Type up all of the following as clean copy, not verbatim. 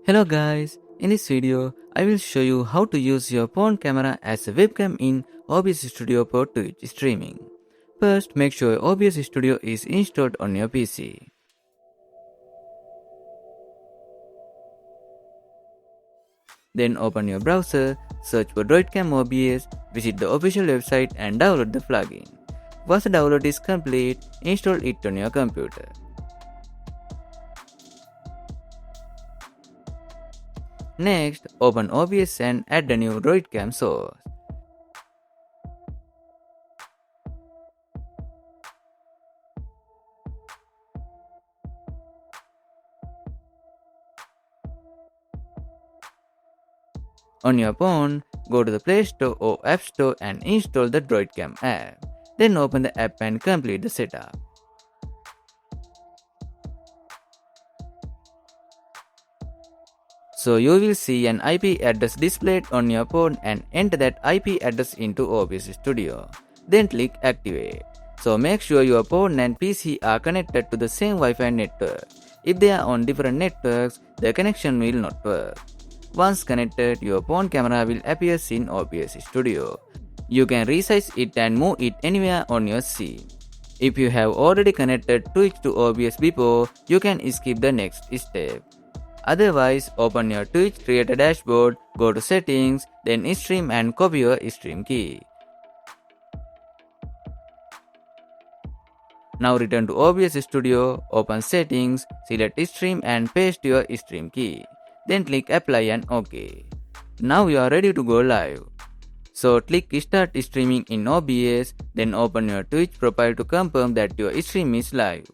Hello guys, in this video I will show you how to use your phone camera as a webcam in OBS Studio for Twitch streaming. First, make sure OBS Studio is installed on your PC. Then open your browser, search for Webcam OBS, visit the official website and download the plugin. Once the download is complete, install it on your computer. Next, open OBS and add the new Webcam source. On your phone, go to the Play Store or App Store and install the Webcam app. Then open the app and complete the setup. So you will see an IP address displayed on your phone and enter that IP address into OBS Studio. Then click Activate. So make sure your phone and PC are connected to the same Wi-Fi network. If they are on different networks, the connection will not work. Once connected, your phone camera will appear in OBS Studio. You can resize it and move it anywhere on your scene. If you have already connected Twitch to OBS before, you can skip the next step. Otherwise, open your Twitch Creator dashboard, go to Settings, then Stream and copy your stream key. Now return to OBS Studio, open Settings, select Stream and paste your stream key. Then click Apply and OK. Now you are ready to go live. So click Start Streaming in OBS, then open your Twitch profile to confirm that your stream is live.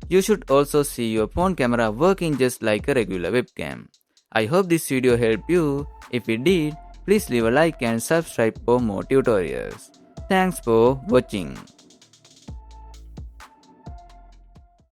You should also see your phone camera working just like a regular webcam. I hope this video helped you. If it did, please leave a like and subscribe for more tutorials. Thanks for watching.